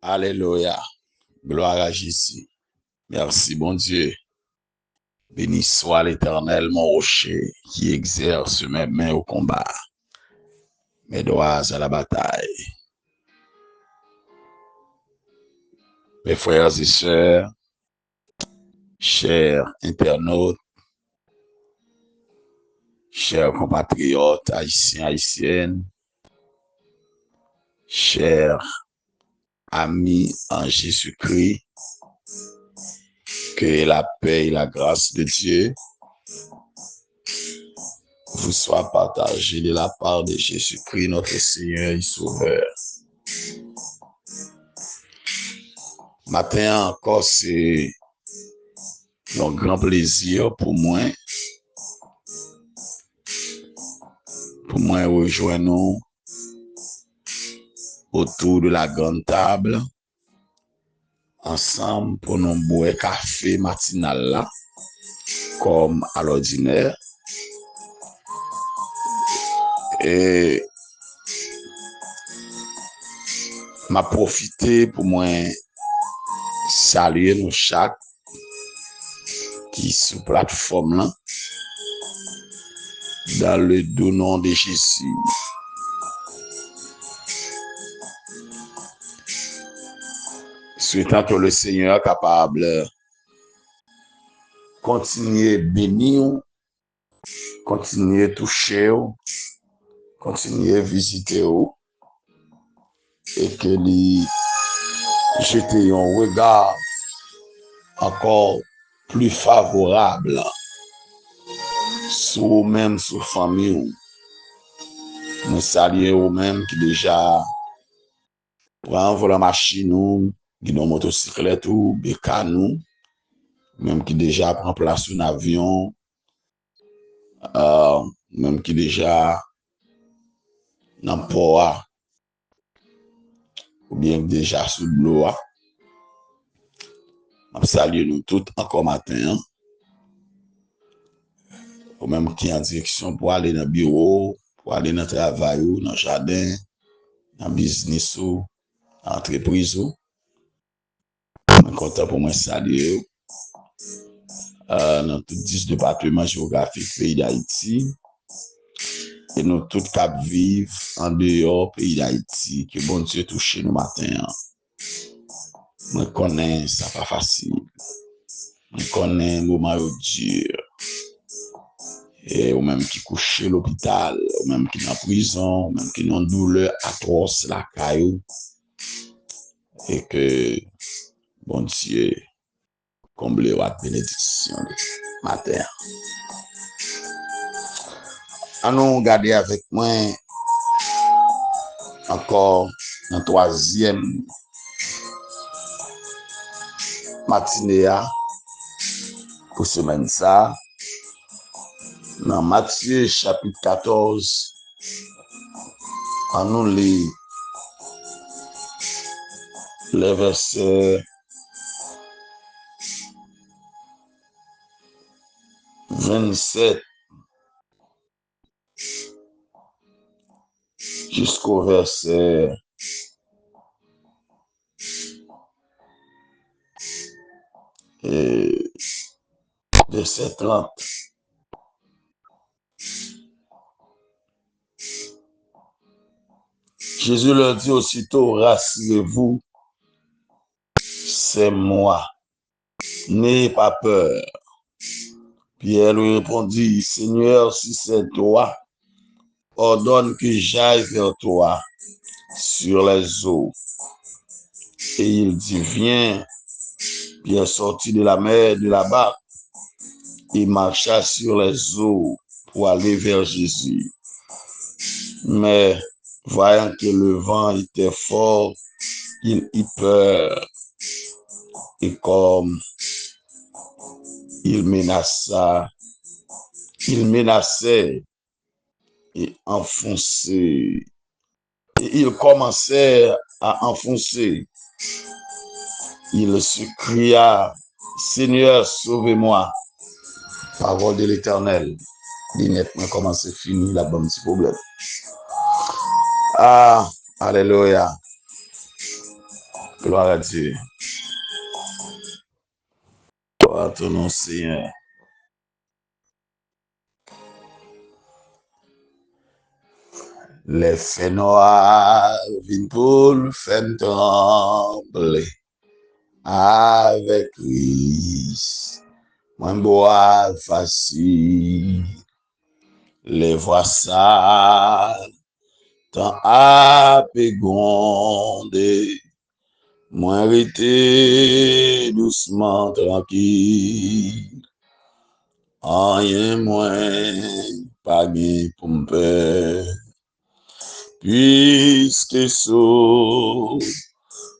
Alléluia. Gloire à Jésus. Merci, bon Dieu. Béni soit l'Éternel, mon rocher, qui exerce mes mains au combat, mes doigts à la bataille. Mes frères et sœurs, chers internautes, chers compatriotes, haïtiens, haïtiennes, chers amis en Jésus-Christ, que la paix et la grâce de Dieu vous soient partagées de la part de Jésus-Christ, notre Seigneur et Sauveur. Matin encore, c'est un grand plaisir pour moi rejoindre autour de la grande table, ensemble pour nous boire café matinal là, comme à l'ordinaire. Et m'a profité pour moi saluer nous chaque qui sous plateforme là, dans le doux nom de Jésus. Souhaitant que le Seigneur capable continuer bénir, continuer toucher, continuer visiter et que lui jeter un regard encore plus favorable sur même sur famille. Nous saluons même qui déjà prend la machine, qui dans motocyclette ou bécanou, même qui déjà prend place sur un avion, même qui déjà dans le port, ou bien déjà sous l'eau. Je salue nous tous encore matin, ou même qui en direction pour aller dans le bureau, pour aller dans le travail, dans le jardin, dans le business, dans l'entreprise. Je suis content pour moi saluer dans tous 10 départements géographiques du pays d'Haïti. Et nous tous cap vivre en dehors du pays d'Haïti, que bon Dieu touche nous matin. Je connais, ça pas facile. Je connais le moment dur. Et ou même qui couche à l'hôpital, ou même qui est en prison, ou même qui ont une douleur atroce, la caillou. Et que bon Dieu comble la bénédiction matin. Allons regarder avec moi encore un troisième matinée pour semaine ça. Dans Matthieu chapitre 14, on nous lit le verset 27 jusqu'au verset 30. Jésus leur dit aussitôt, rassurez-vous, c'est moi, n'ayez pas peur. Pierre lui répondit, Seigneur, si c'est toi, ordonne que j'aille vers toi sur les eaux. Et il dit, viens. Pierre sortit de la mer, de la barque, et marcha sur les eaux pour aller vers Jésus. Mais voyant que le vent était fort, il eut peur. Et comme il menaçait et enfonçait. Et il commençait à enfoncer. Il se cria, Seigneur, sauvez-moi. Parole de l'Éternel. L'innettement commence fini, la bonne petit problème. Ah, alléluia. Gloire à Dieu. Gloire à ton nom, Seigneur. Les faits noirs viennent pour le faire trembler avec Christ. Moi, bois facile. Les voix sales, tant à pégonde. Moi, arrêté doucement tranquille. Rien moins, pas bien pour me peur. Puisque sauve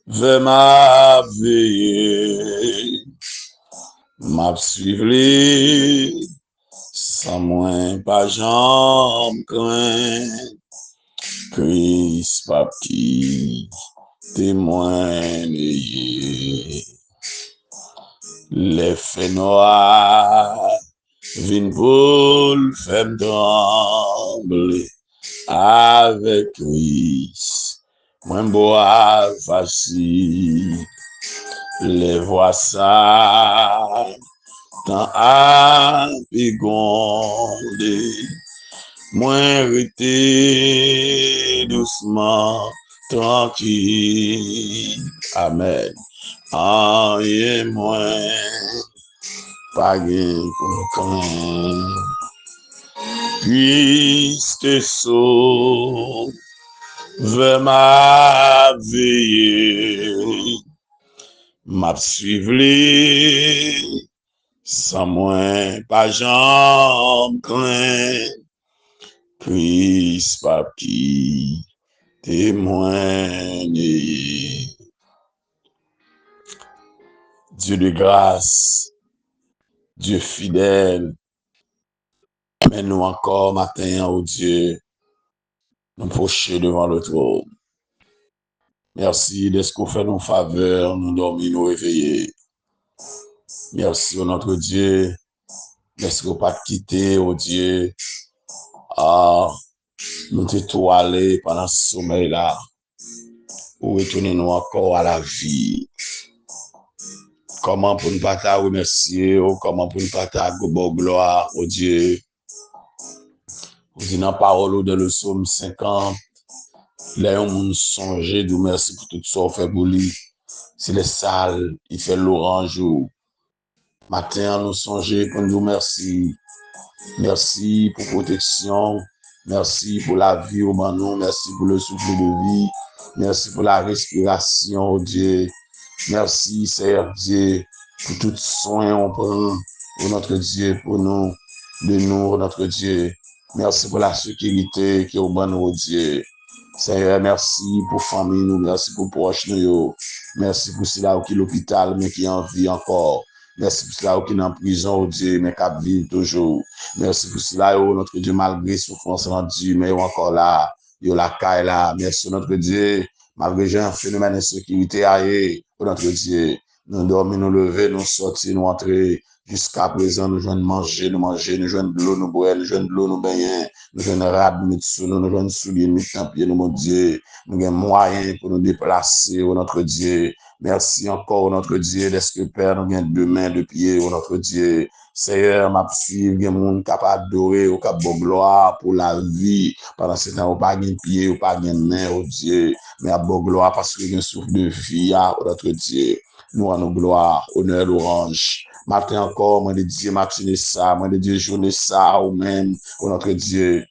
ma veille, m'a suivi sans moins pas jambe craint. Christ pas qui témoin les faits noirs viennent pour le faire trembler avec Christ. Moi bois facile les voix ça tant à pigonde. Moi arrêté doucement tranquille. Amen. Rien moins pas gain pour craindre. Puisque sauve ma veille, m'a suivi sans moins pas jambe craint. Christ pas qui témoigne. Dieu de grâce, Dieu fidèle, mais nous encore matin, oh Dieu, nous pocher devant le trône. Merci de ce qu'on fait nos faveurs, nous dormir, nous réveiller. Merci, oh notre Dieu, de ce qu'on pas quitter, oh Dieu. Nous t'étoiler pendant ce sommeil-là, pour retourner nous encore à la vie. Comment pour ne pas te remercier, ou comment pour ne pas te gloire, oh Dieu. Vous dites dans la parole de le psaume 50, là, on songe, nous merci pour tout ça, fait pour lui. C'est le sale, il fait l'orange. Matin, nous songe pour nous merci. Merci pour protection. Merci pour la vie au manon. Merci pour le souffle de vie. Merci pour la respiration, oh Dieu. Merci, Seigneur Dieu, pour tout soin on prend pour notre Dieu, pour nous, de nous, notre Dieu. Merci pour la sécurité qui est au bon, oh Dieu. Seigneur, merci pour famille nous, merci pour proche nous. Merci pour cela qui est l'hôpital, mais qui est en vie encore. Merci pour cela qui est en prison, oh Dieu, mais qui vit toujours. Merci pour cela, oh notre Dieu, malgré souffrance rendue, mais encore là, yo la caille là. Merci notre Dieu, malgré un phénomène d'insécurité ailleurs, oh notre Dieu. Nous dormir, nous lever, nous sortir, nous entrer. Jusqu'à présent, nous jouons manger, nous jouons de l'eau, nous boire, nous jouons de l'eau, nous baigner, nous jouons rab, nous sous nous jouons souliers, nous en pied, nous mon Dieu. Nous avons moyens pour nous déplacer, oh notre Dieu. Merci encore, oh notre Dieu, d'est-ce que Père, nous avons deux mains, deux pieds, oh notre Dieu. Seigneur, m'a suivre, il y a monde capable d'adorer, au cap de gloire pour la vie. Pendant ce temps, ou pas de pied, ou pas de main, oh Dieu. Mais à beau gloire parce qu'il y a un souffle de vie, oh notre Dieu. Nous rendons gloire, honneur, louange. Matin encore, moi de Dieu, matinée ça, moi de Dieu, journée ça, ou même, oh notre Dieu.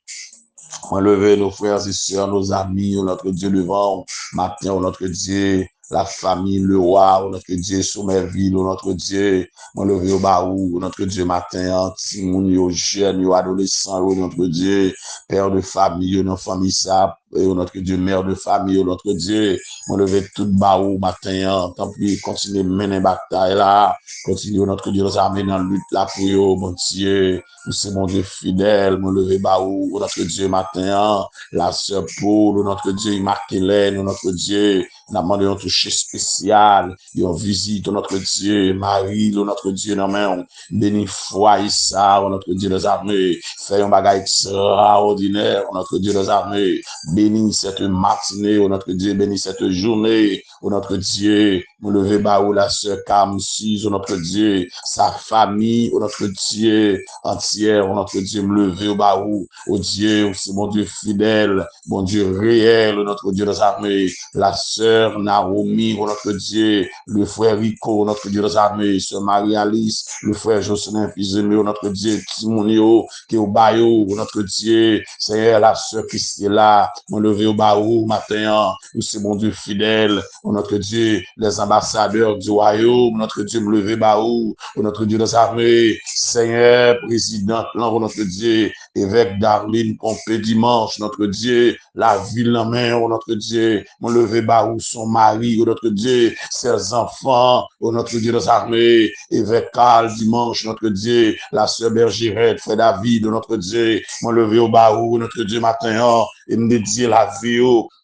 Moi lever nos frères et sœurs, nos amis, oh notre Dieu, devant, matin, oh notre Dieu. La famille, le roi, oh notre Dieu, Sommerville, oh notre Dieu, moi lever au baou, oh notre Dieu, matin, Timoun, yo jeune, yo adolescent, oh notre Dieu, père de famille, oh notre famille, ça, oh notre Dieu, mère de famille, oh notre Dieu, moi lever tout baou, matin, tant pis, continuer mener bataille là, continuer, oh notre Dieu, nous amener dans la lutte là pour yo, mon Dieu, nous c'est mon Dieu fidèle, moi lever baou, oh notre Dieu, matin, la sœur Paul, oh notre Dieu, Marc-Hélène, oh notre Dieu, nous demandons un toucher spécial, une visite, notre Dieu, Marie, notre Dieu, non, mais béni foi, Issa, notre Dieu des armées, fait un bagage extraordinaire, notre Dieu des armées, bénis cette matinée, oh notre Dieu, bénis cette journée, oh notre Dieu, nous lever bas la sœur Kamsi, oh notre Dieu, sa famille, oh notre Dieu, entière, oh notre Dieu, me lever au bas, oh Dieu, c'est mon Dieu fidèle, mon Dieu réel, oh notre Dieu des armées, la sœur Naomi, oh notre Dieu, le frère Rico, notre Dieu des armées, sœur Marie-Alice, le frère Jocelyn Fils-Aimé, notre Dieu, Timonio, qui est au Bayou, notre Dieu, c'est la sœur qui est là, mon levé au Bayou, matin, où c'est mon Dieu fidèle, notre Dieu, les ambassadeurs du royaume, notre Dieu, me lever Bayou, notre Dieu des armées, Seigneur, président, notre Dieu, évêque Darlene Pompé dimanche, notre Dieu, la ville en main, notre Dieu, mon levé Bayou, son mari, notre Dieu, ses enfants, notre Dieu des armées, évêque Carl dimanche, notre Dieu, la sœur Bergérette, frère David, notre Dieu, mon levé au Bayou, notre Dieu matin, et me dédier la vie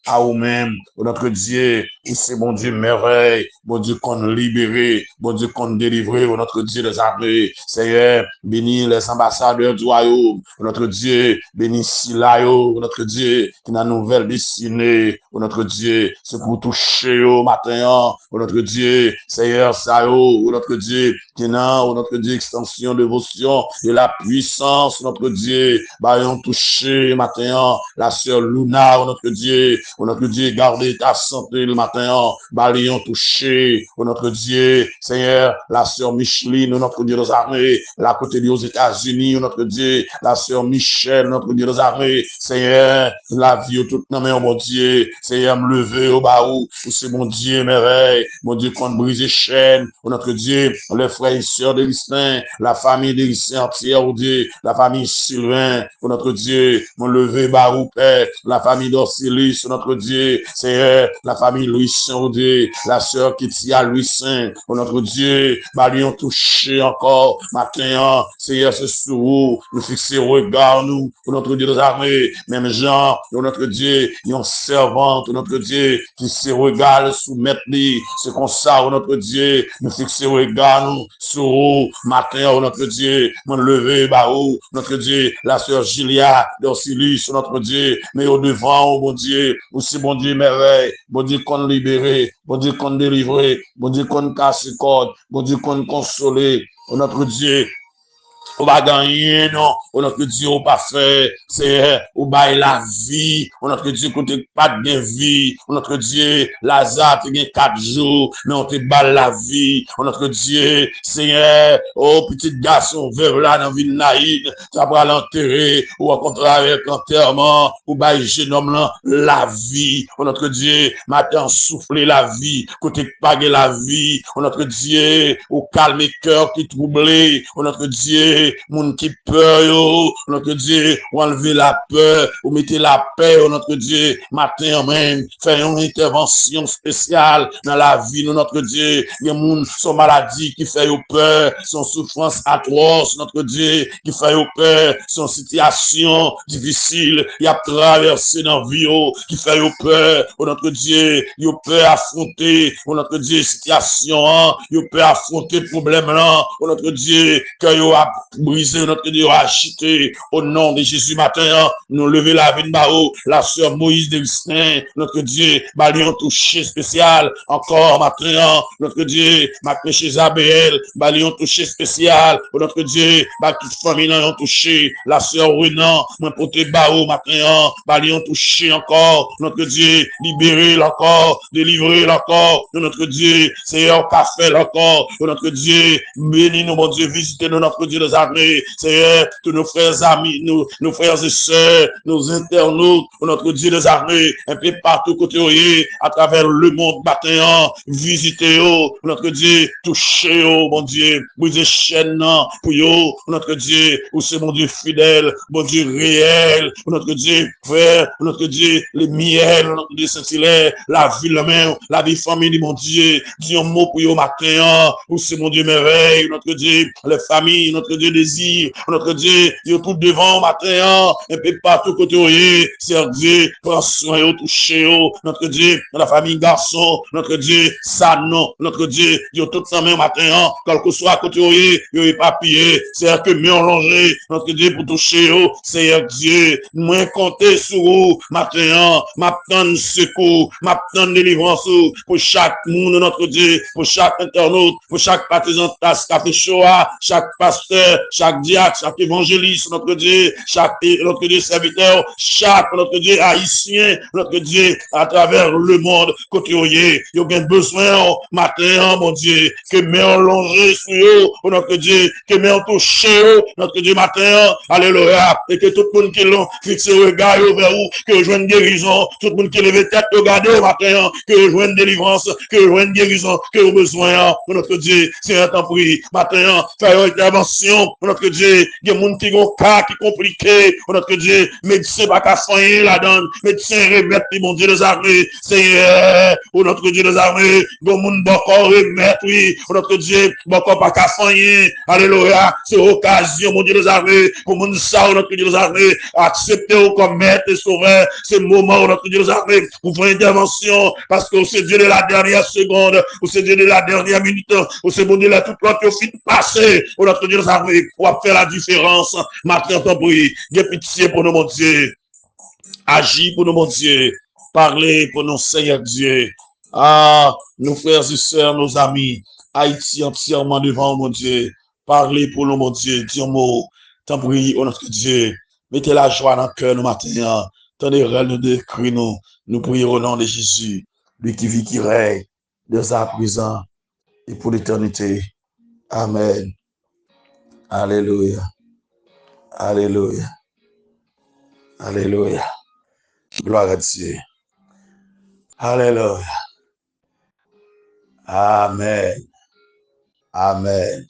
à vous-même, notre Dieu, où c'est mon Dieu merveille, mon Dieu qu'on libéré, mon Dieu qu'on délivré, notre Dieu des armées, Seigneur, bénis les ambassadeurs du royaume, notre Dieu, bénis Silayo, notre Dieu, qui a une nouvelle destinée, notre Dieu, c'est pour toucher au matin, notre Dieu, Seigneur, Sayo, notre Dieu, qui a, notre Dieu, extension, dévotion, et la puissance, notre Dieu, baillons toucher matin, la sœur Luna, notre Dieu, gardez ta santé le matin, balayons touché, notre Dieu, Seigneur, la sœur Micheline, notre Dieu des armées, la côté aux États-Unis, notre Dieu, la sœur Michel, notre Dieu des armées, Seigneur, la vie toute non mais mon Dieu, Seigneur, me lever au baou, c'est mon Dieu, merveille, mon Dieu, qu'on brise les chaînes, notre Dieu, les frères et sœurs de l'Istin, la famille de l'Istin entière, oh Dieu, la famille Sylvain, notre Dieu, mon lever baou, Père, la famille d'Orsilis, notre Dieu, Seigneur, la famille Louis Saint, oh Dieu, la sœur Kitia Louis Saint, notre Dieu, balions touché encore, matin, Seigneur, ce sourd, nous fixer regard, nous, notre Dieu des armées, même Jean, notre Dieu, yon servante, notre Dieu, qui se regarde soumettre lui, c'est comme ça, notre Dieu, nous fixer regard, nous, sur matin, notre Dieu, mon lever, notre Dieu, la sœur Julia, d'Orsilis, notre Dieu, mais au devant, oh mon Dieu, aussi bon Dieu merveille, bon Dieu qu'on libéré, bon Dieu qu'on délivré, bon Dieu qu'on casse corde, bon Dieu qu'on consolé, oh notre Dieu, on va gagner, non, on notre Dieu, on va faire, c'est, on va la vie, on notre Dieu, qu'on te pas de vie, on notre Dieu, Lazare, tu gagnes 4 jours, mais on te bat la vie, on notre Dieu, Seigneur, oh, petit garçon, veuve là, dans ville naïve, tu vas l'enterrer, ou rencontrer avec l'enterrement, ou bah, jeune homme là, la vie, on notre Dieu, matin, souffler la vie, côté paguer la vie, on notre Dieu, au calme cœur qui troublé, on notre Dieu, moun qui peur, yo, notre Dieu, ou enlever la peur, ou mettez la paix, notre Dieu, matin même, faire une intervention spéciale dans la vie de notre Dieu. Il y a moun, son maladie qui fait peur, son souffrance atroce, notre Dieu, qui fait peur, son situation difficile, il a traversé dans la vie, qui fait peur, notre Dieu, il a peur affronter, notre Dieu, situation, il a peur affronter problème là, notre Dieu, que il a briser notre Dieu, acheter au nom de Jésus matin, nous lever la vie de Bao, la sœur Moïse d'Augustin, notre Dieu, balion touché spécial, encore matin, notre Dieu, ma chez Isabelle, balion touché spécial, notre Dieu, ma toute famille ont touché, la sœur Renan, mon pote Bao matin, balion touché encore, notre Dieu, libérer encore, délivrer encore, notre Dieu, Seigneur, café encore, notre Dieu, bénis nous, mon Dieu, visitez-nous, notre Dieu, les armées, Seigneur, tous nos frères amis, nos frères et sœurs, nos internautes, notre Dieu des armées, un peu partout côté, à travers le monde matin, visitez, notre Dieu, touchez, mon Dieu, brisez chaîne, pour notre Dieu, où c'est mon Dieu fidèle, mon Dieu réel, notre Dieu, frère, notre Dieu, les miels, notre Dieu Saint-Hilaire, la vie, la vie famille, mon Dieu, dis un mot pour matin, où c'est mon Dieu merveille, notre Dieu, les familles, notre Dieu, Dieu, désire, notre Dieu, il est tout devant, matin, un peu partout côté, Seigneur Dieu, prends soin, toucher, notre Dieu, la famille garçon, notre Dieu, ça non, notre Dieu, il est tout en même matin, quel que soit côté, il est papier, Seigneur, que mieux rangé, notre Dieu, pour toucher, Seigneur Dieu, moins compter sur vous, matin, m'attendre secours, m'attendre délivrance, pour chaque monde, notre Dieu, pour chaque internaute, pour chaque partisan, café Shoah, chaque pasteur, chaque diacre, chaque évangéliste, notre Dieu, chaque, notre Dieu, serviteur, chaque, notre Dieu, haïtien, notre Dieu, à travers le monde, côté il y a besoin, matin, mon Dieu, que mère longé sur eux, notre Dieu, que mère touché, notre Dieu, matin, alléluia, et que tout le monde qui l'ont fixé le regard vers vous, que je une guérison, tout le monde qui lève tête, regardez, matin, que je une délivrance, que je une guérison, que vous besoin, notre Dieu, c'est un temps pris, matin, faire une intervention, notre Dieu, il y a des gens qui ont cas qui compliqué, notre Dieu, médecin pas qu'à soigner la donne, médecin remettre, mon Dieu des armées, Seigneur, notre Dieu des armées, bon monde encore remettre, oui, notre Dieu, encore pas qu'à soigner, alléluia, c'est occasion, mon Dieu des armées, pour mon ça, notre Dieu des armées, accepter comme maître et sauveur, c'est le moment, notre Dieu des armées, pour faire intervention, parce que c'est Dieu de la dernière seconde, ou c'est Dieu de la dernière minute, ou c'est mon Dieu de la toute l'autre fin de passer, ou notre Dieu des armées, pour faire la différence, maintenant, ton bruit, j'ai pitié pour nous, mon Dieu, agis pour nous, mon Dieu, parlez pour nous, Seigneur Dieu, ah, nos frères et sœurs, nos amis, Haïti entièrement devant, mon Dieu, parlez pour nous, mon Dieu, dis un mot, t'en prie, oh notre Dieu, mettez la joie dans le cœur, nous, matin, tendez nous décrit nous prions au nom de Jésus, lui qui vit, qui règne, dès à présent et pour l'éternité. Amen. Alléluia. Alléluia. Alléluia. Gloire à Dieu. Alléluia. Amen. Amen.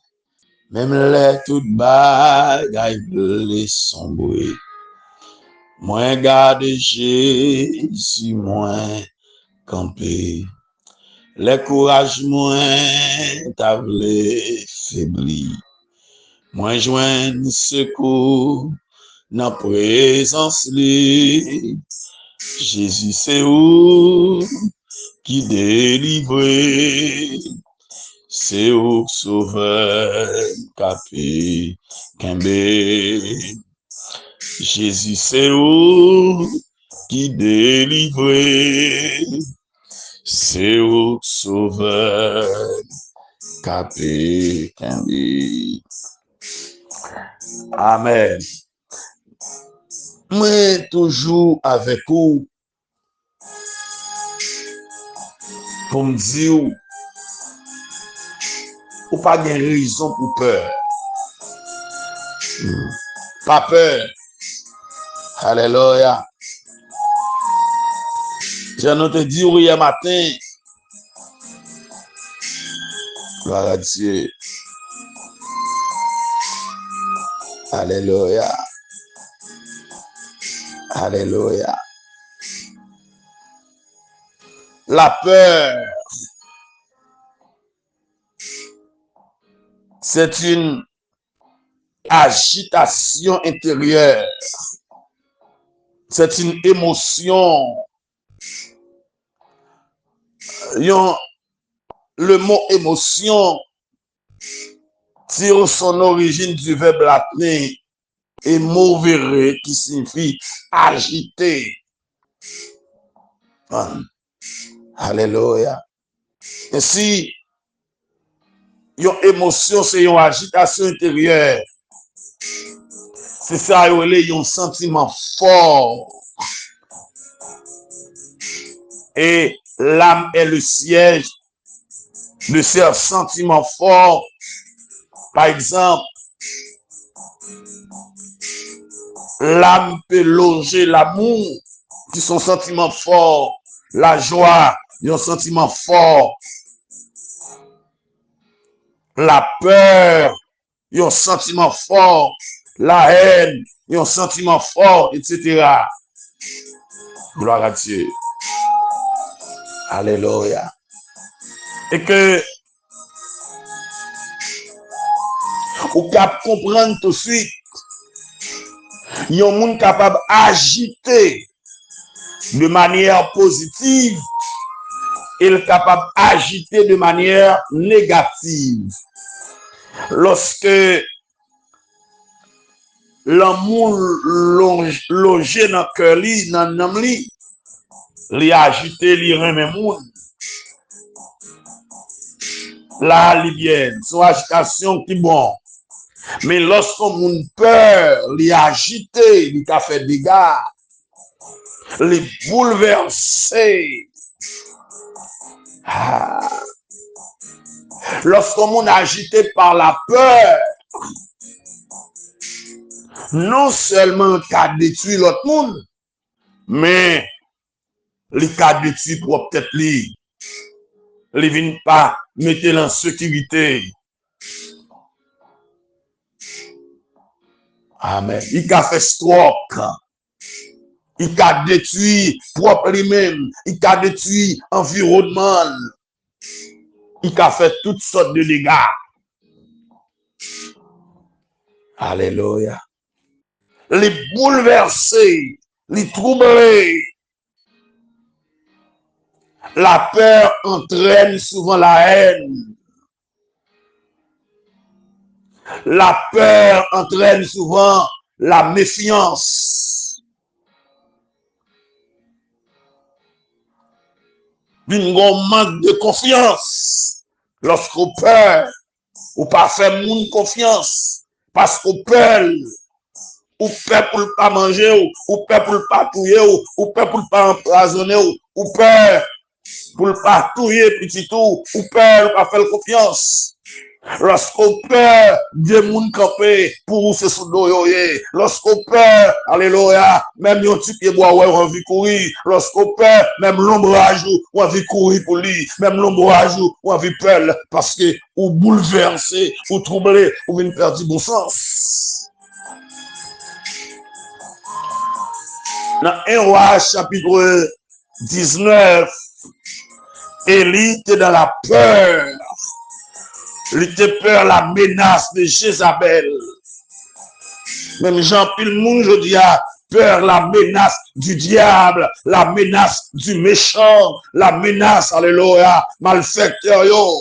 Même les toutes bagailles blessées son bruit. Moins garde Jésus, moins campé. Les courage moins tablé faibli. Moins joindre secours dans présence li. Jésus c'est où qui délivre. C'est où sauveur capé Kembe. Jésus c'est où qui délivre. C'est où sauveur capé Kembe. Amen. Moi toujours avec vous pour me dire ou pas de raison pour peur. Pas peur. Alléluia. Je ne te dis hier matin. Gloire à Dieu. Alléluia. Alléluia. La peur, c'est une agitation intérieure. C'est une émotion. Le mot émotion tire son origine du verbe latin émovere qui signifie agiter. Alléluia. Ainsi, une émotion, c'est une agitation intérieure. C'est ça, il y a un sentiment fort. Et l'âme est le siège de ces sentiments forts. Par exemple, l'âme peut loger l'amour, qui sont sentiments forts. La joie, il y a un sentiment fort. La peur, il y a un sentiment fort. La haine, il y a un sentiment fort, etc. Gloire à Dieu. Alléluia. Et que Ou capable comprendre tout de suite. Il y a un monde capable d'agiter de manière positive et le capable d'agiter de manière négative. Lorsque l'amour logé dans le cœur, dans le nom, il agité, il remet monde. Là, il bien, son agitation qui bon. Mais lorsqu'on monde peur, il agité, il a fait des dégâts, il bouleversé. Lorsqu'on monde agité par la peur, non seulement il a détruit l'autre monde, mais il a détruit pour peut-être lui. Il ne vient pas mettre en sécurité. Amen. Il a fait stroke. Il a détruit propre lui-même. Il a détruit l'environnement. Il a fait toutes sortes de dégâts. Alléluia. Les bouleversés, les troublés. La peur entraîne souvent la haine. La peur entraîne souvent la méfiance. Un manque de confiance. Lorsqu'on peur, ou pas faire moun confiance. Parce qu'on peur. Ou peur pour ne pas manger, ou peur pour ne pas tuer, ou peur pour ne pas empoisonner, ou peur pour ne pas tuer petit tout, ou peur pour ne pas faire confiance. Lorsqu'on peur, Dieu moun campé pour se soudoyer. Lorsqu'on peur, alléluia, même yon petit pied bois, ouais, on envie courir. Lorsqu'on peur, même l'ombrage, on envie courir pour lui. Même l'ombrage, on envie peur, parce que, ou bouleversé, ou troublé, ou une perte du bon sens. Dans 1 Roi, chapitre 19, Élie était dans la peur. Il était peur la menace de Jézabel. Même Jean-Pil Moun, je dis, a peur la menace du diable, la menace du méchant, la menace, alléluia, malfaiteur, yo.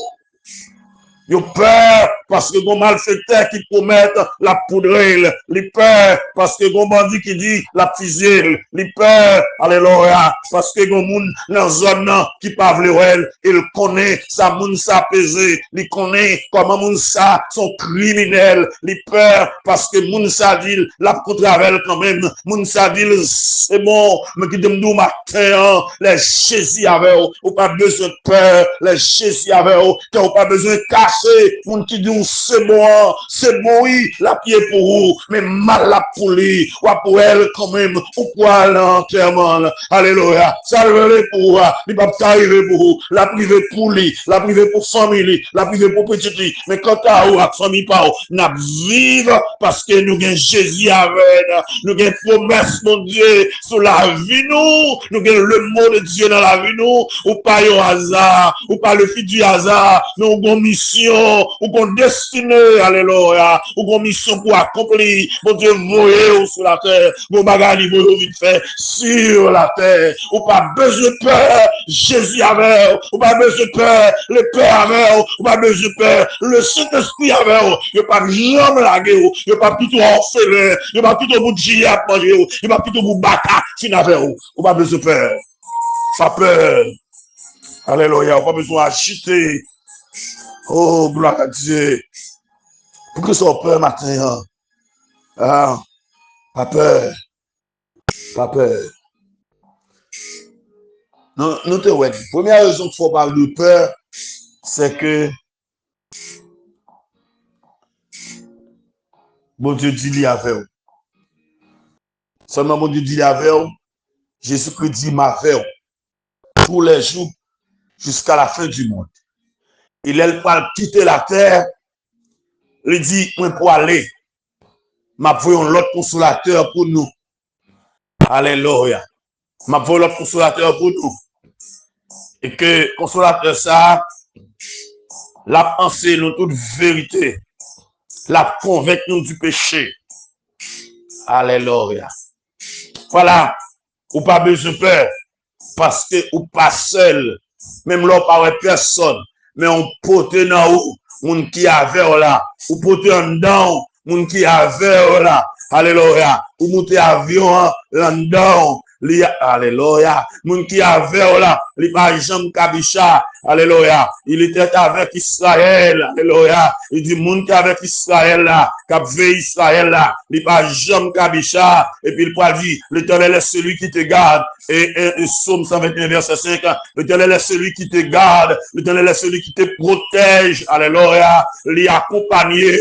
Yo peur parce que gon malfaiteur qui promet la poudrelle, les peur parce que gon bandit qui dit la fusille, les peur, alléluia, parce que gon moun dans zone qui pas vle il connaît sa moun sa pesé, il connaît comment moun sa sont criminels, les peur parce que moun sa dit la contravel quand même, moun sa dit c'est bon, mais qui dem nous matin, les Jésus avec ou pas besoin de peur, les Jésus avec ou pas besoin de cacher. Moun qui dit c'est bon, oui, la pied pour vous, mais mal la pour lui, ou pour elle quand même, ou pour elle entièrement. Alléluia. Ça le pour vous, il va pas arriver pour vous, la privé pour lui, la privé pour famille, la privé pour petit, mais quand à vous, la famille pas, n'a vivre parce que nous avons Jésus avec nous avons promesse mon Dieu sur la vie nous avons le mot de Dieu dans la vie nous, ou pas au hasard, ou pas le fil du hasard, nous avons mission, ou qu'on destiné, alléluia, ou qu'on mission pour accomplir, mon Dieu, voyez sur la terre, mon bagage, vous vite fait sur la terre, ou pas besoin de peur, Jésus avait, ou pas besoin de peur, le Père avait, ou pas besoin de peur, le Saint-Esprit avait, il pas jamais lagué, il pas plutôt orphelin, il pas plutôt vous dire à manger, il pas plutôt vous battre, fin avec, ou pas besoin de peur, pas peur, alléluia, ou pas besoin d'agiter. Oh, gloire à Dieu. Pour que ça peur matin. Ah, pas peur. Pas peur. Non, te ouais. Première raison qu'il faut parler de peur, c'est que bon Dieu dit il y avait. Seulement bon Dieu dit il y avait. Jésus-Christ dit ma veille. Tous les jours jusqu'à la fin du monde. Il est pas quitter la terre. Il dit, moi pour aller. M'a voyons l'autre consolateur pour nous. Alléluia. M'a voyons l'autre consolateur pour nous. Et que consolateur ça, l'a pensé nous toute vérité. La convaincre nous du péché. Alléluia. Voilà. Ou pas besoin de peur. Parce que ou pas seul. Même là, pas personne. Mais on pote dans où, moun qui avait là. Ou pote en dedans, moun qui avait là. Alléluia. Ou monter avion là dedans. Alléluia. Moun qui avait là. Li pas jambe kabicha. Alléluia. Il était avec Israël. Alléluia. Il dit moun qui avec Israël là. Cap veille Israël là. Li pas jambe kabicha. Et puis il peut dire, l'Éternel est celui qui te garde. Et Psaume 121 verset 5. L'Éternel est celui qui te garde. L'Éternel est celui qui te protège. Alléluia. Li accompagner,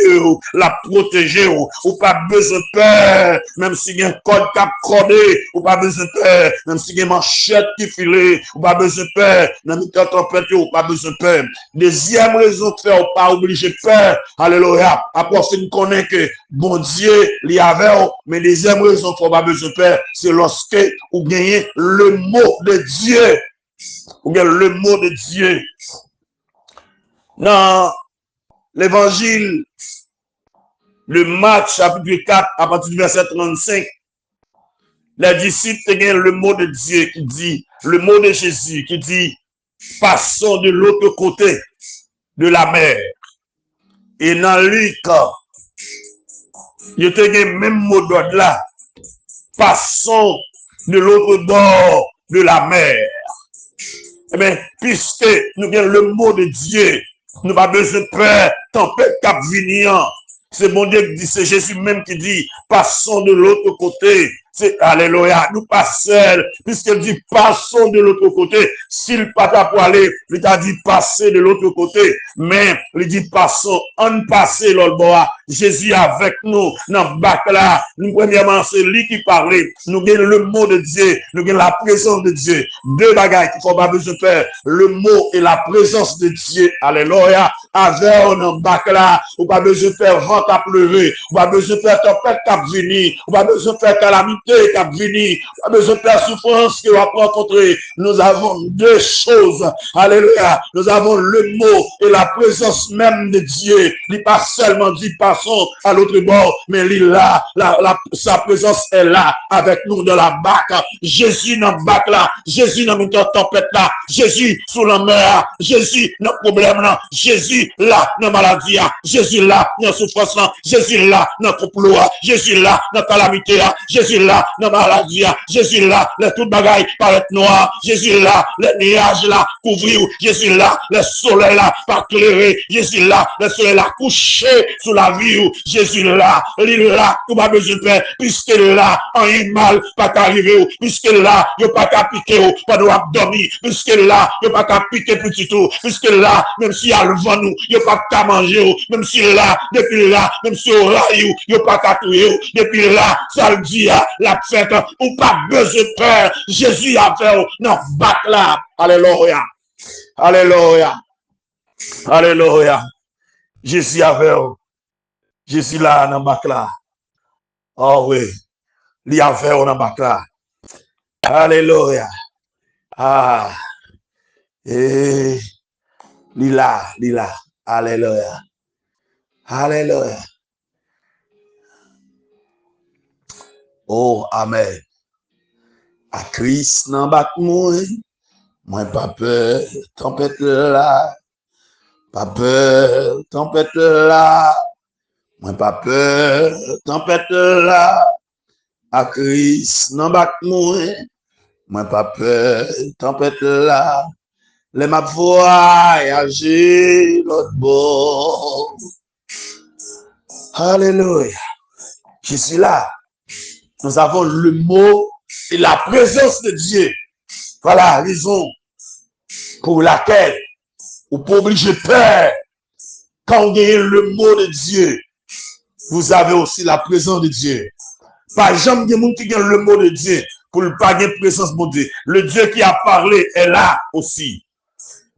la protéger. Ou pas besoin de peur. Même si il y a un code qui a codé. Ou pas besoin de peur. Même si il y a une manchette qui file. Ou pas besoin de peur. Même si il y a une tempête. Ou pas besoin de peur. Deuxième raison de faire, ou pas obligé de peur. Alléluia. Après, nous connaissons que bon Dieu, il y avait, mais deuxième raison pour pas besoin de peur, c'est lorsque vous gagnez le mot de Dieu. Vous gagnez le mot de Dieu. Dans l'évangile, le Marc, chapitre 4, à partir du verset 35, les disciples gagnent le mot de Dieu qui dit, le mot de Jésus qui dit, passons de l'autre côté de la mer. Et dans Luc, il y a le même mot d'ordre là. Passons de l'autre bord de la mer. Eh bien, puisque nous avons le mot de Dieu, nous n'avons pas besoin de peur, tempête cap venir. C'est bon Dieu qui dit, c'est Jésus même qui dit, passons de l'autre côté. C'est alléluia, nous pas seuls, puisqu'il dit passons de l'autre côté. S'il pas pour aller, il a dit passer de l'autre côté, mais il dit passons, on passe l'autre bord. Jésus avec nous dans le bac là. Nous premièrement c'est lui qui parlait. Nous gagnons le mot de Dieu, nous gagnons la présence de Dieu. Deux bagages qu'il faut pas besoin de faire. Le mot et la présence de Dieu. Alléluia. Avec on dans le bac là, ou pas besoin de faire vent à pleurer, ou pas besoin de faire tempête à venir, ou pas besoin de faire calamité qui a venu, pas besoin de faire souffrance qui va rencontrer. Nous avons deux choses. Alléluia. Nous avons le mot et la présence même de Dieu. Il n'est pas seulement dit passons à l'autre bord, mais il est là. Sa présence est là avec nous dans la barque. Jésus dans la barque là. Jésus dans la tempête là. Jésus sous la mer. Jésus dans le problème là. Jésus là dans la maladie. Jésus là dans la souffrance là. Jésus là dans le complot. Jésus là dans la calamité. Jésus là dans la maladie. Jésus là, les tout bagailles paraît noir. Jésus là, les nuages là couvrir. Jésus là, le soleil là pas éclairer. Jésus là, le soleil là couché sous la vie. Jésus là, l'île là, tout pas besoin de faire. Puisque là, un mal pas arriver. Puisque là, il pas qu'à piquer pas de dormir. Puisque là, il pas qu'à piquer petit tout. Puisque là, même si il y a le vent nous, il pas qu'à manger. Même si là, depuis là, même si au rail, il pas qu'à tuer. Depuis là, ça le dit la fête, ou pas besoin de peur. Jésus a fait dans le bac là. Alléluia. Alléluia. Alléluia. Jésus a fait. Jésus là dans le bac là. Oh oui. Il a fait dans le bac là. Alléluia. Ah. Et lila. Alléluia. Alléluia. Oh, amen. À Christ nan bak moi pas peur, tempête là. Pas peur, tempête là. Moi pas peur, tempête là. À Christ nan bak moi pas peur, tempête là. Les m'a voyager l'autre bord. Alléluia. Je suis là. Nous avons le mot et la présence de Dieu. Voilà la raison pour laquelle vous ne pouvez pas obliger peur. Quand vous avez le mot de Dieu, vous avez aussi la présence de Dieu. Par exemple, il y a des gens qui ont le mot de Dieu pour ne pas avoir la présence de Dieu. Le Dieu qui a parlé est là aussi.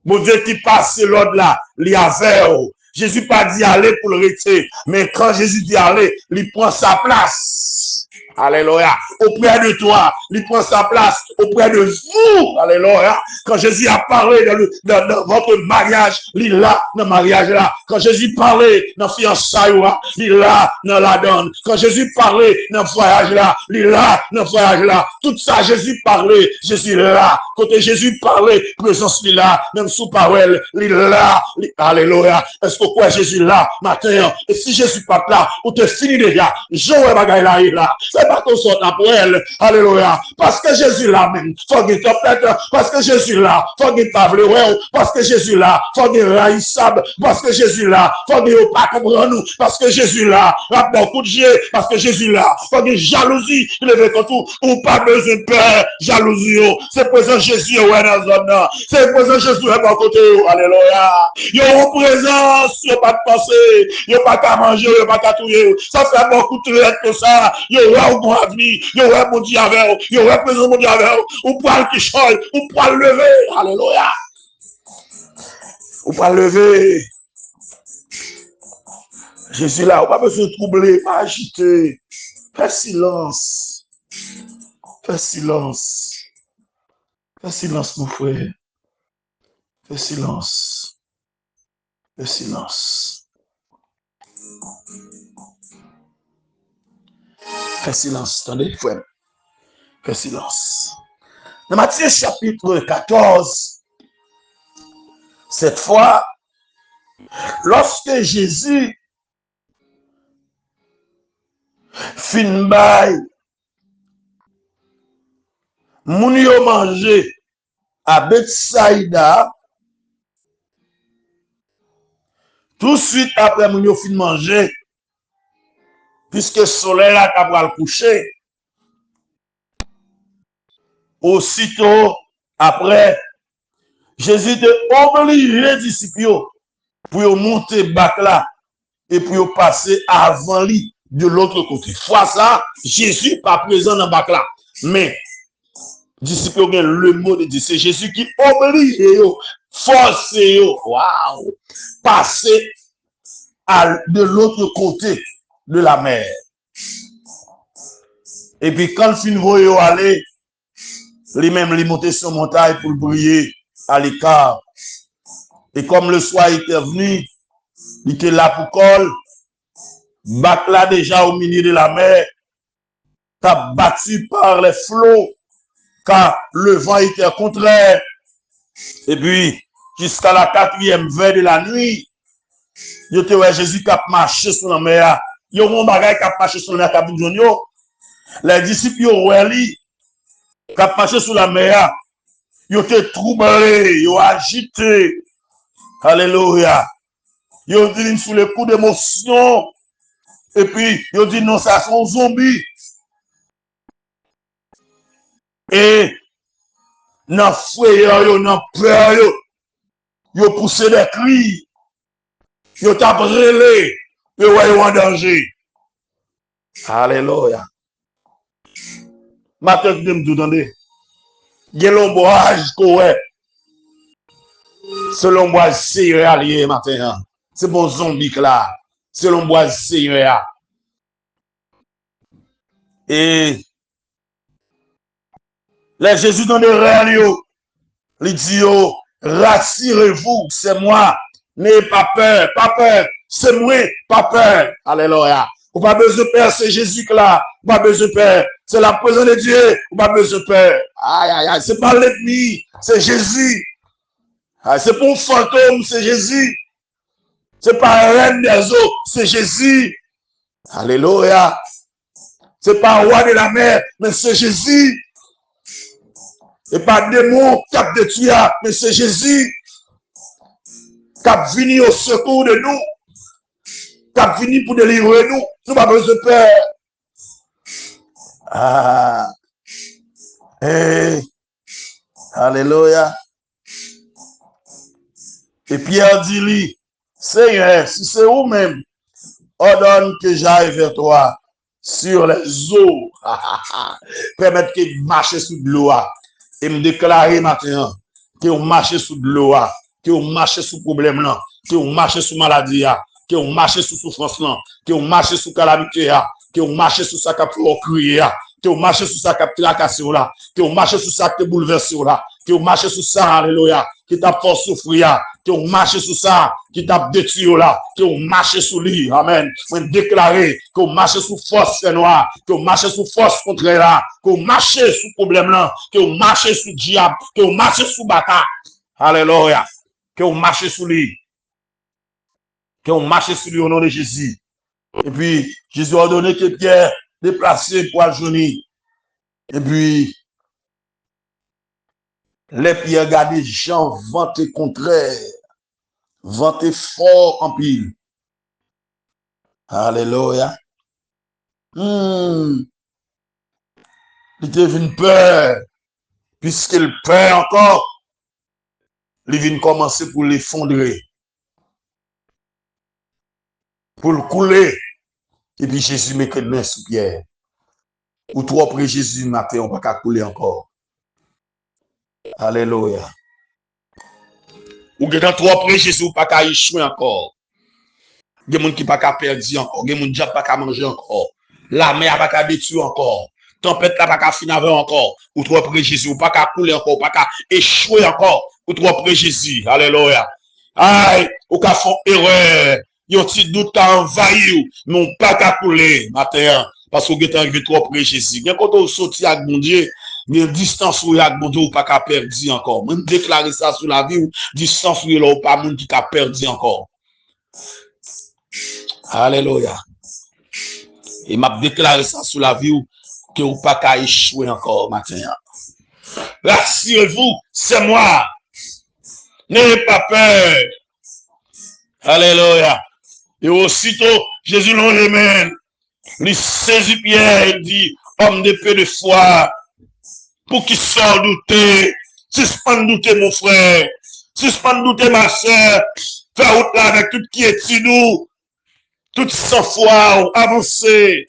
Mon Dieu qui passe l'ordre là, il y a vers. Jésus pas dit aller pour le retirer, mais quand Jésus dit aller, il prend sa place. Alléluia. Auprès de toi, il prend sa place auprès de vous. Alléluia. Quand Jésus a parlé dans votre mariage, il est là, dans le mariage là. Quand Jésus parlait dans le fiançailles, il est là, dans la donne. Quand Jésus parlait dans le voyage là, il est là, dans le voyage là. Tout ça, Jésus parlait, Jésus est là. Côté Jésus parlait, présence il est là, même sous parole, il est là. Alléluia. Est-ce que quoi Jésus là, matin? Et si Jésus pas là, ou te fini déjà, Joël bagaille là, il est là. C'est pas qu'on sort pour elle. Alléluia. Parce que Jésus là même, faut qu'il te peut-être, parce que Jésus là, faut qu'il pas vle ouais, parce que Jésus là, faut qu'il raïssable, parce que Jésus là, faut qu'il pas comprendre nous, parce que Jésus là, a beaucoup de jeu, parce que Jésus là, faut qu'il jalousie, il est contre tout, ou pas besoin de peur, jalousie, c'est présent Jésus ouais dans zone là, c'est présent Jésus à mon côté, alléluia. Yo en présence, yo pas de penser, yo pas qu'à manger, yo pas qu'à touiller, ça fait beaucoup de traite que ça, yo ouais bon avenir, yo ouais bon Dieu avec, yo ouais présent bon Dieu avec, ou pas qui choy, ou pas lever, alléluia. Ou pas lever. Jésus là, ou pas besoin de troubler, pas agiter. Fais silence. Fais silence. Fais silence, mon frère. Fais silence. Fais silence. Fais silence. Attendez, frère. Fais silence. Dans Matthieu chapitre 14, cette fois, lorsque Jésus fin bay, moun yo mangé à Bethsaïda, tout de suite après moun yo fin manger, puisque le soleil a capable de coucher, aussitôt après, Jésus te obligé les disciples pour monter bac là et pour passer avant lui de l'autre côté. Fois ça, Jésus pas présent dans bac là, mais disciples ont le mot de Dieu, c'est Jésus qui oblige force waouh, passer de l'autre côté de la mer. Et puis quand le fin voyait aller, lui-même il montait sur montagne pour briller à l'écart. Et comme le soir était venu, il était là pour coller, bac là déjà au milieu de la mer, t'as battu par les flots, car le vent était contraire. Et puis, jusqu'à la 4e veille de la nuit, il était ouais Jésus qui a marché sur la mer. Il y a un bagage qui a marché sur la mer, les disciples ont lui qui a marché sur la mer. Ils étaient troublés, ils ont agité. Alléluia. Ils ont dit sous le coup d'émotion. Et puis, ils ont dit non, ça sont zombies. Et, dans frayeur, dans peur, ils ont poussé des cris. Ils ont brûlé. Ils ont en danger. Alléluia. Maintenant, je me dis, il y a l'ombrage correct. C'est l'ombrage céréalier matin. C'est bon zombie là. C'est l'ombrage céréalier. Et là, Jésus donne le réel. Il dit, rassurez-vous, c'est moi. N'ayez pas peur, c'est moi, pas peur. Alléluia. Ou pas besoin de peur, c'est Jésus là. Ou pas besoin de peur. C'est la présence de Dieu. Ou pas besoin de peur. Aïe, aïe, aïe. C'est pas l'ennemi, c'est Jésus. C'est pas un fantôme, c'est Jésus. C'est pas un reine des eaux, c'est Jésus. Alléluia. C'est pas un roi de la mer, mais c'est Jésus. Et pas démon qui a détruit, mais c'est Jésus. Qui a venu au secours de nous. Qui a venu pour délivrer nous. Nous n'avons pas besoin de peur. Ah. Hey. Alléluia. Et Pierre dit lui, Seigneur, si c'est vous-même, ordonne que j'aille vers toi sur les eaux. Permettre que marche sous de l'eau. Et me déclarer maintenant que vous marchez sous de l'eau, que vous marchez sous problème là, que vous marchez sous maladie, que vous marchez sous souffrance là, que vous marchez sous calamité, que vous marchez sous ça qui a crier, que vous marchez sur ça qui a tracassé là, que vous marchez sur ça qui a bouleversé là, que vous marchez sur ça, alléluia, qui t'a fait souffrir, que vous marchez sur ça, qui t'a détruit là, que vous marchez sur lui, amen. Vous déclarez que vous marchez sous force noire, que vous marchez sous force contraire là, que vous marchez sous problème là, que vous marchez sous diable, que vous marchez sous bataille, alléluia, que vous marchez sous lui, que vous marchez sous lui au nom de Jésus. Et puis, Jésus a ordonné que Pierre déplacé pour ajouter. Et puis, les Pierre regardent Jean vanté contraire, vanté fort en pile. Alléluia. Il devine peur, puisqu'il peur encore, il vient commencer pour l'effondrer, pour le couler. Et puis Jésus met les mains sous Pierre. Ou trop après Jésus matin, on ne va pas couler encore. Alléluia. Ou que dans trop après Jésus, on ne va pas échouer encore. Il y a des gens qui ne va pas perdre encore. Il y a des gens qui ne va pas manger encore. La mer ne va pas détruire encore. Tempête ne va pas finir encore. Ou trop après Jésus, on ne va pas couler encore. On ne va pas échouer encore. Ou trop après Jésus. Alléluia. Aïe, ou qu'à faire erreur. Il y a un petit doute qui a envahi, mais on ne va pas couler matin. Parce que vous êtes arrivé trop près de Jésus. Quand on sortit avec mon Dieu, il y a une distance où il y a mon Dieu, pas qu'à perdre encore. Même déclarer ça sur la vie, distance où il y a pas monde qui a perdu encore. Alléluia. Et m'a déclaré ça sur la vie, que vous pas qu'à échouer encore matin. Rassurez-vous, c'est moi. N'ayez pas peur. Alléluia. Et aussitôt, Jésus l'en remet. Il saisit Pierre et dit, homme de peu de foi, pour qu'il sorte douter, suspend douter mon frère, suspend douter ma soeur, fais route là avec tout qui est nous, tout sans foi, avancez,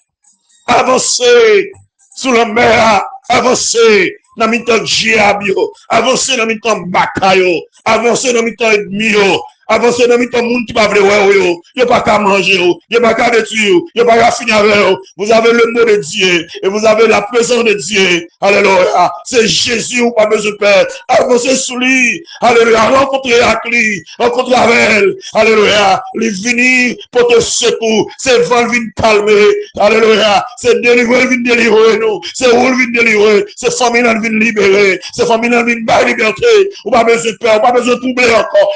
avancez, sous la mer, avancez, dans le temps de diable, avancez dans le temps de bataille, avancez dans le temps de avancez dans le temps monde qui va vouloir il n'y a pas qu'à manger, il n'y a pas qu'à détruire, il n'y a pas qu'à finir avec vous avez le mot de Dieu et vous avez la présence de Dieu. Alléluia. C'est Jésus ou pas besoin de peur. Avancez sous lui. Alléluia. Rencontrez avec lui. Rencontrez avec elle. Alléluia. Il vient pour te secouer. C'est vent vient calmer. Alléluia. C'est délivrer vient délivrer nous. C'est roule vient délivrer. C'est famille vient libérer. C'est famille vient par liberté. Ou pas besoin de peur. Ou pas besoin de troubler encore.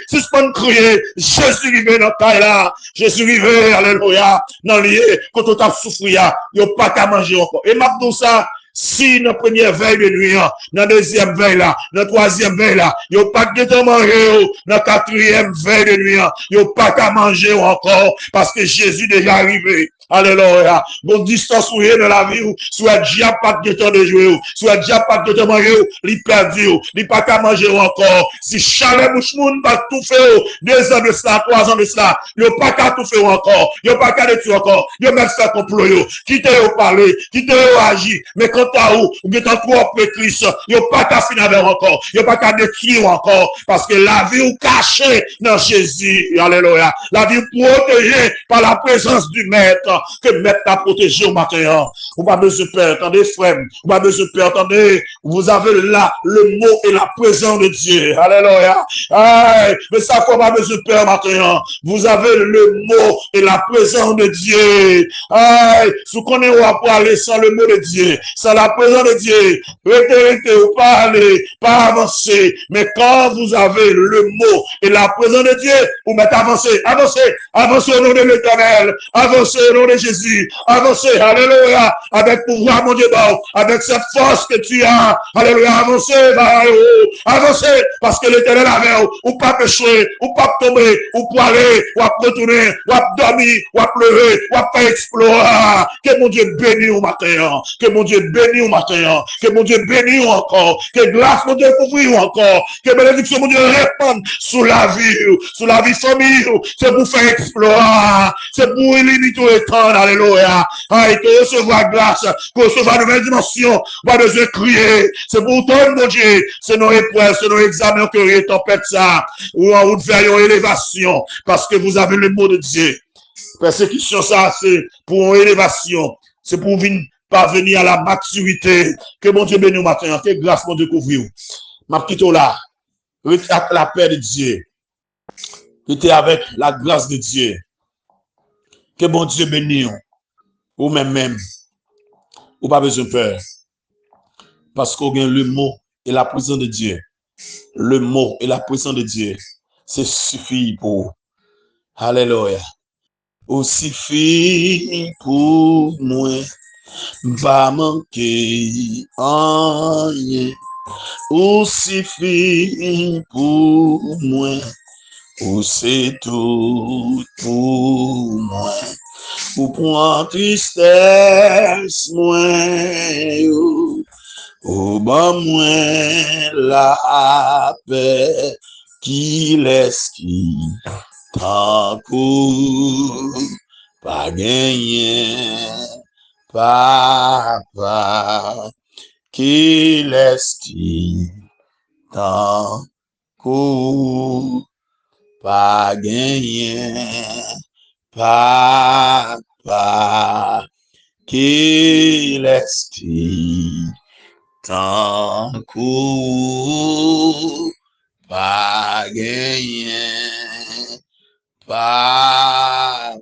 Suspend crier, Jésus rivé dans ta là, Jésus rivé, alléluia, dans lié, quand on t'a souffert, il n'y a pas qu'à manger encore. Et maintenant ça, si dans la première veille de nuit, dans la deuxième veille là, dans la troisième veille là, il n'y a pas de manger, dans la quatrième veille de nuit, il n'y a pas qu'à manger encore, parce que Jésus est déjà arrivé. Alléluia. Bon distance où il est dans la vie, soit diable pas de temps de jouer, soit diable pas de temps de manger, il perdu, il pas qu'à manger encore. Si chalet bouche-moun pas tout faire, 2 ans de cela, 3 ans de cela, il pas qu'à tout faire encore, il pas qu'à détruire encore, il même fait complot, quittez au parler, quittez au agir, mais quand t'as où, ou bien t'as trop après Christ, il pas qu'à finir avec encore, il pas qu'à détruire encore, parce que la vie est cachée dans Jésus, alléluia. La vie protégée par la présence du Maître. Que Maître t'a protégé au matin. Vous pas besoin de peur, attendez frère. Vous pas besoin de peur, attendez. Vous avez là le mot et la présence de Dieu. Alléluia. Mais ça, faut pas besoin de peur matin. Vous avez le mot et la présence de Dieu. Si vous connaissez pas aller sans le mot de Dieu, sans la présence de Dieu, restez, ou pas aller, pas avancer. Mais quand vous avez le mot et la présence de Dieu, vous mettez avancer, avancer, avancer au nom de l'Éternel, avancer au nom de Jésus, avancez, alléluia, avec pouvoir, mon Dieu, avec cette force que tu as, alléluia, avancez, avancez, parce que l'Éternel avait, ou pas pécher, ou pas tomber, ou pour aller, ou à retourner, ou à dormir, ou à pleurer, ou à pas explorer, que mon Dieu bénisse au matin, que mon Dieu bénisse au matin, que mon Dieu bénisse encore, que grâce, mon Dieu, couvrir encore, que bénédiction, mon Dieu, répande sous la vie famille, c'est pour faire explorer, c'est pour limiter le temps, alléluia. Que recevoir grâce, que recevoir de nouvelles dimensions, pas besoin de crier. C'est pour toi, mon Dieu. C'est nos épreuves, c'est nos examens que vous tempête ça. Ou en route vers une élévation. Parce que vous avez le mot de Dieu. Persécution, ça, c'est pour une élévation. C'est pour venir parvenir à la maturité. Que mon Dieu bénisse matin, que grâce mon Dieu couvre. Ma petite là, avec la paix de Dieu, qui était avec la grâce de Dieu. Que mon Dieu bénisse, ou même, ou pas besoin de peur. Parce qu'on a le mot et la présence de Dieu. Le mot et la présence de Dieu, c'est suffit pour. Alléluia. Ou suffit pour moi, pas manquer rien. Ou suffit pour moi, ou c'est tout pour moi. Ou point tristesse moins, ou ban moins la paix qui laisse qui tant coup pas gagné papa qui laisse qui tant coup pas gagné papa qui laisse qui tant coup pas gagné papa